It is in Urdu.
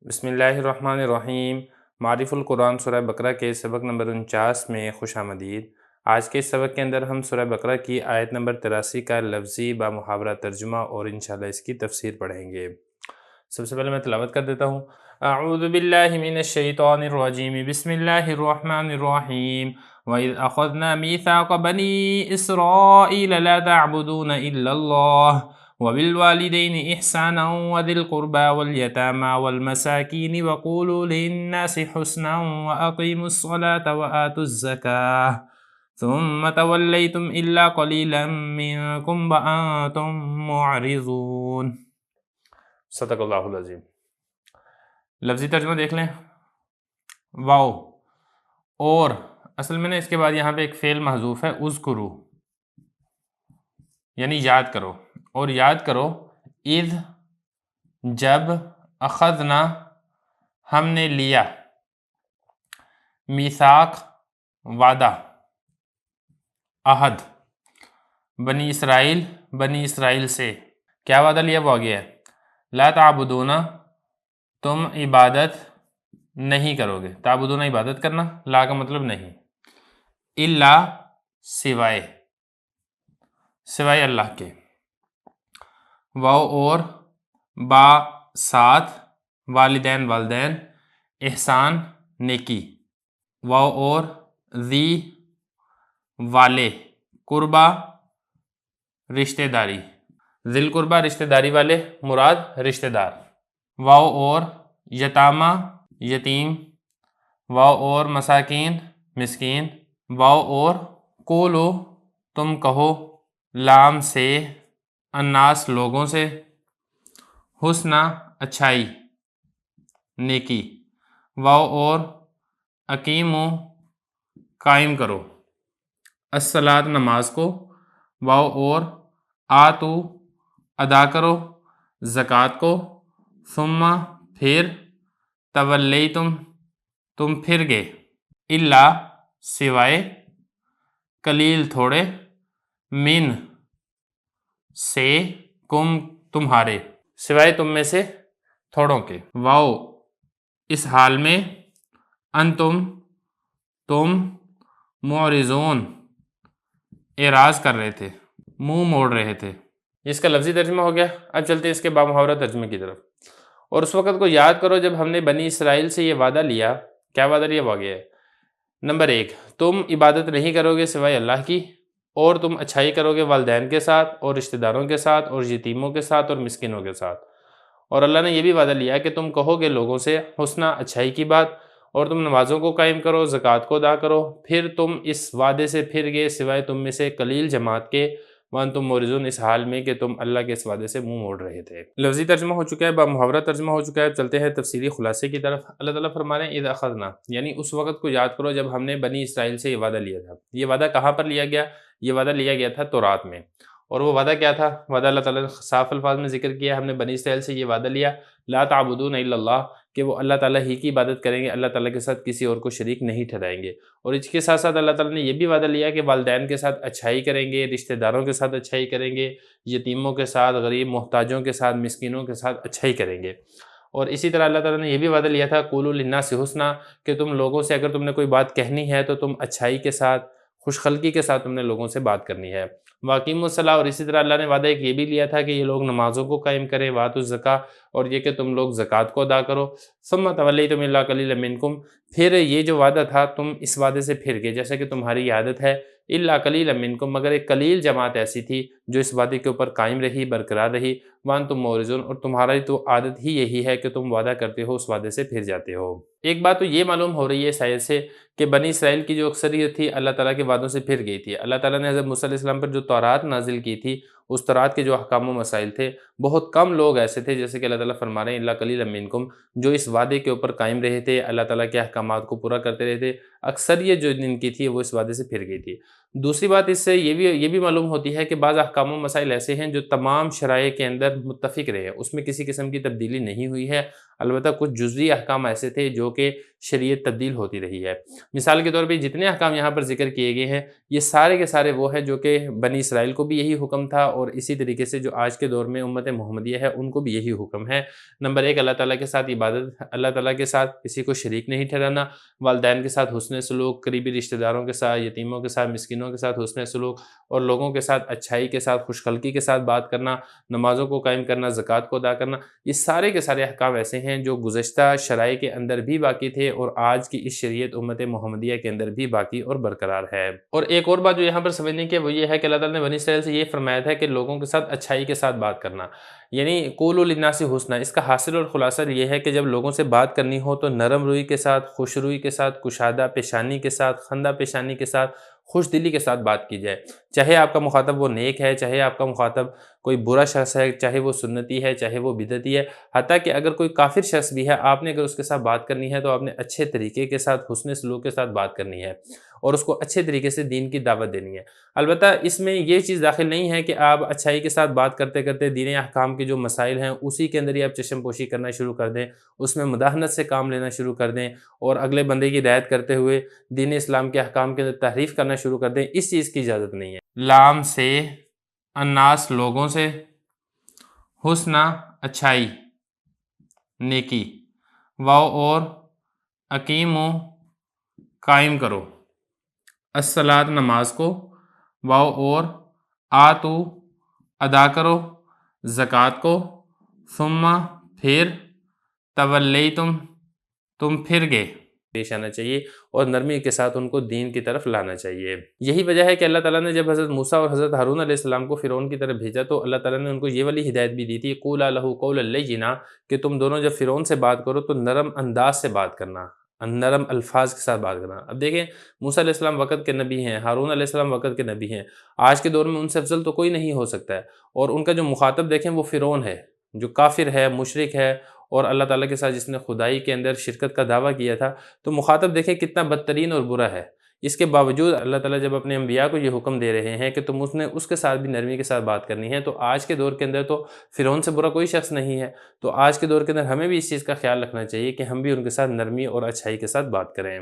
بسم اللہ الرحمن الرحیم۔ معرف القرآن سورہ بقرہ کے سبق نمبر 49 میں خوش آمدید۔ آج کے اس سبق کے اندر ہم سورہ بقرہ کی آیت نمبر 83 کا لفظی با محاورہ ترجمہ اور انشاءاللہ اس کی تفسیر پڑھیں گے۔ سب سے پہلے میں تلاوت کر دیتا ہوں۔ اعوذ باللہ من الشیطان الرجیم، بسم اللہ الرحمن الرحیم۔ وَإِذْ أَخَذْنَا مِيثَاقَ بَنِي إِسْرَائِيلَ لَا تَعْبُدُونَ إِلَّا اللَّهَ وَبِالْوَالِدَيْنِ إِحْسَانًا وَذِي الْقُرْبَى وَالْيَتَامَى وَالْمَسَاكِينِ وَقُولُوا لِلنَّاسِ حُسْنًا وَأَقِيمُوا الصَّلَاةَ وَآتُوا الزَّكَاةَ ثُمَّ تَوَلَّيْتُمْ إِلَّا قَلِيلًا مِّنكُمْ وَأَنتُم مُّعْرِضُونَ۔ صدق اللہ العظیم۔ لفظی ترجمہ دیکھ لیں۔ واو اور اصل میں اس کے بعد یہاں پہ ایک فعل محذوف ہے، اذکرو یعنی یاد کرو، اور یاد کرو اذ جب، اخذنا ہم نے لیا، میثاق وعدہ، عہد، بنی اسرائیل سے کیا وعدہ لیا وہ آگیا ہے، لا تعبدون تم عبادت نہیں کرو گے، تعبدون عبادت کرنا، لا کا مطلب نہیں، الا سوائے اللہ کے، واو اور با ساتھ، والدین احسان نیکی، واو اور ذی والے، قربا رشتہ داری، ذی قربا رشتہ داری والے مراد رشتہ دار، واو اور یتامہ یتیم، واو اور مساکین مسکین، واو اور قولو تم کہو، لام سے الناس لوگوں سے، حسنہ اچھائی نیکی، واو اور اقیمو قائم کرو، الصلاۃ نماز کو، واو اور آتو ادا کرو زکوٰۃ کو، ثم پھر تولیتم تم پھر گئے، الا سوائے قلیل تھوڑے، من سے کم تمہارے، سوائے تم میں سے تھوڑوں کے، واو اس حال میں، انتم تم معرضون اعراض کر رہے تھے، منہ موڑ رہے تھے۔ اس کا لفظی ترجمہ ہو گیا۔ اب چلتے ہیں اس کے بامحاورہ ترجمے کی طرف۔ اور اس وقت کو یاد کرو جب ہم نے بنی اسرائیل سے یہ وعدہ لیا، کیا وعدہ لیا وہ آگیا ہے۔ نمبر 1، تم عبادت نہیں کرو گے سوائے اللہ کی، اور تم اچھائی کرو گے والدین کے ساتھ اور رشتہ داروں کے ساتھ اور یتیموں کے ساتھ اور مسکینوں کے ساتھ، اور اللہ نے یہ بھی وعدہ لیا کہ تم کہو گے لوگوں سے حسنہ اچھائی کی بات، اور تم نمازوں کو قائم کرو، زکوٰۃ کو ادا کرو، پھر تم اس وعدے سے پھر گئے سوائے تم میں سے قلیل جماعت کے، وانتم معرضون اس حال میں کہ تم اللہ کے اس وعدے سے منہ موڑ رہے تھے۔ لفظی ترجمہ ہو چکا ہے، بامحاورہ ترجمہ ہو چکا ہے۔ چلتے ہیں تفسیری خلاصے کی طرف۔ اللہ تعالیٰ فرما رہے ہیں اذ اخذنا، یعنی اس وقت کو یاد کرو جب ہم نے بنی اسرائیل سے یہ وعدہ لیا تھا۔ یہ وعدہ کہاں پر لیا گیا؟ یہ وعدہ لیا گیا تھا تورات میں، اور وہ وعدہ کیا تھا؟ وعدہ اللہ تعالیٰ نے صاف الفاظ میں ذکر کیا، ہم نے بنی اسرائیل سے یہ وعدہ لیا، لا تعبدون الا اللہ، کہ وہ اللہ تعالیٰ ہی کی عبادت کریں گے، اللہ تعالیٰ کے ساتھ کسی اور کو شریک نہیں ٹھہرائیں گے، اور اس کے ساتھ ساتھ اللہ تعالیٰ نے یہ بھی وعدہ لیا کہ والدین کے ساتھ اچھائی کریں گے، رشتہ داروں کے ساتھ اچھائی کریں گے، یتیموں کے ساتھ، غریب محتاجوں کے ساتھ، مسکینوں کے ساتھ اچھائی کریں گے، اور اسی طرح اللہ تعالیٰ نے یہ بھی وعدہ لیا تھا قولوا للناس حسنا، کہ تم لوگوں سے اگر تم نے کوئی بات کہنی ہے تو تم اچھائی کے ساتھ، خوش خلقی کے ساتھ تم نے لوگوں سے بات کرنی ہے، واقیموا الصلاۃ، اور اسی طرح اللہ نے وعدہ ایک یہ بھی لیا تھا کہ یہ لوگ نمازوں کو قائم کریں، وآتوا الزکاۃ، اور یہ کہ تم لوگ زکوٰۃ کو ادا کرو، ثم تولیتم الا قلیلا منکم، پھر یہ جو وعدہ تھا تم اس وعدے سے پھر گئے، جیسا کہ تمہاری یہ عادت ہے، الا قلیلا منکم، مگر ایک قلیل جماعت ایسی تھی جو اس وعدے کے اوپر قائم رہی، برقرار رہی، وانتم معرضون، اور تمہاری تو عادت ہی یہی ہے کہ تم وعدہ کرتے ہو اس وعدے سے پھر جاتے ہو۔ ایک بات تو یہ معلوم ہو رہی ہے اس آیت سے کہ بنی اسرائیل کی جو اکثریت تھی اللہ تعالیٰ کے وعدوں سے پھر گئی تھی۔ اللہ تعالیٰ نے حضرت موسیٰ علیہ السلام پر جو تورات نازل کی تھی، اس تورات کے جو احکام و مسائل تھے، بہت کم لوگ ایسے تھے، جیسے کہ اللہ تعالیٰ فرما رہے ہیں الا قلیلا منکم، جو اس وعدے کے اوپر قائم رہے تھے، اللہ تعالیٰ کے احکامات کو پورا کرتے رہے تھے۔ اکثریت جو جن کی تھی وہ اس وعدے سے پھر گئی تھی۔ دوسری بات اس سے یہ بھی معلوم ہوتی ہے کہ بعض احکام و مسائل ایسے ہیں جو تمام شرائع کے اندر متفق رہے ہیں، اس میں کسی قسم کی تبدیلی نہیں ہوئی ہے، البتہ کچھ جزوی احکام ایسے تھے جو کہ شریعت تبدیل ہوتی رہی ہے۔ مثال کے طور پہ جتنے احکام یہاں پر ذکر کیے گئے ہیں یہ سارے کے سارے وہ ہیں جو کہ بنی اسرائیل کو بھی یہی حکم تھا، اور اسی طریقے سے جو آج کے دور میں امت محمدیہ ہے ان کو بھی یہی حکم ہے۔ نمبر 1، اللہ تعالیٰ کے ساتھ عبادت، اللہ تعالیٰ کے ساتھ کسی کو شریک نہیں ٹھہرانا، والدین کے ساتھ حسن سلوک، قریبی رشتہ داروں کے ساتھ، یتیموں کے ساتھ، مسکینوں کے ساتھ حسن سلوک، اور لوگوں کے ساتھ اچھائی کے ساتھ، خوش خلقی کے ساتھ بات کرنا، نمازوں کو قائم کرنا، زکوٰۃ کو ادا کرنا۔ یہ سارے کے سارے احکام ایسے ہیں جو گزشتہ شرائع کے اندر بھی باقی تھے اور آج کی اس شریعت امت محمدیہ کے اندر بھی باقی اور برقرار ہے۔ اور ایک اور بات جو یہاں پر سمجھنے کی وہ یہ ہے کہ اللہ تعالیٰ نے بنی اسرائیل سے یہ فرمایا تھا کہ لوگوں کے ساتھ اچھائی کے ساتھ بات کرنا، یعنی قولوا للناس حسنا۔ اس کا حاصل اور خلاصہ یہ ہے کہ جب لوگوں سے بات کرنی ہو تو نرم روئی کے ساتھ، خوش روئی کے ساتھ، کشادہ پیشانی کے ساتھ، خندہ پیشانی کے ساتھ، خوش دلی کے ساتھ بات کی جائے، چاہے آپ کا مخاطب وہ نیک ہے، چاہے آپ کا مخاطب کوئی برا شخص ہے، چاہے وہ سنتی ہے، چاہے وہ بدعتی ہے، حتیٰ کہ اگر کوئی کافر شخص بھی ہے، آپ نے اگر اس کے ساتھ بات کرنی ہے تو آپ نے اچھے طریقے کے ساتھ، حسن سلوک کے ساتھ بات کرنی ہے اور اس کو اچھے طریقے سے دین کی دعوت دینی ہے۔ البتہ اس میں یہ چیز داخل نہیں ہے کہ آپ اچھائی کے ساتھ بات کرتے کرتے دین احکام کے جو مسائل ہیں اسی کے اندر ہی آپ چشم پوشی کرنا شروع کر دیں، اس میں مداہنت سے کام لینا شروع کر دیں اور اگلے بندے کی رعایت کرتے ہوئے دین اسلام کے احکام کے اندر تحریف کرنا شروع کر دیں۔ اس چیز کی اجازت نہیں ہے۔ لام سے الناس لوگوں سے، حسنہ اچھائی نیکی، واو اور اقیمو قائم کرو، الصلاۃ نماز کو، واو اور آتو ادا کرو، زکوٰۃ کو، ثم پھر تولیتم تم پھر گئے پیش آنا چاہیے اور نرمی کے ساتھ ان کو دین کی طرف لانا چاہیے۔ یہی وجہ ہے کہ اللہ تعالیٰ نے جب حضرت موسیٰ اور حضرت ہارون علیہ السلام کو فرعون کی طرف بھیجا تو اللہ تعالیٰ نے ان کو یہ والی ہدایت بھی دی تھی، قولا لہ قولا لینا، کہ تم دونوں جب فرعون سے بات کرو تو نرم انداز سے بات کرنا، نرم الفاظ کے ساتھ بات کرنا۔ اب دیکھیں موسیٰ علیہ السلام وقت کے نبی ہیں، ہارون علیہ السلام وقت کے نبی ہیں، آج کے دور میں ان سے افضل تو کوئی نہیں ہو سکتا ہے، اور ان کا جو مخاطب دیکھیں وہ فرعون ہے جو کافر ہے، مشرک ہے، اور اللہ تعالیٰ کے ساتھ جس نے خدائی کے اندر شرکت کا دعویٰ کیا تھا، تو مخاطب دیکھیں کتنا بدترین اور برا ہے۔ اس کے باوجود اللہ تعالیٰ جب اپنے انبیاء کو یہ حکم دے رہے ہیں کہ تم اس کے ساتھ بھی نرمی کے ساتھ بات کرنی ہے، تو آج کے دور کے اندر تو فرعون سے برا کوئی شخص نہیں ہے، تو آج کے دور کے اندر ہمیں بھی اس چیز کا خیال رکھنا چاہیے کہ ہم بھی ان کے ساتھ نرمی اور اچھائی کے ساتھ بات کریں۔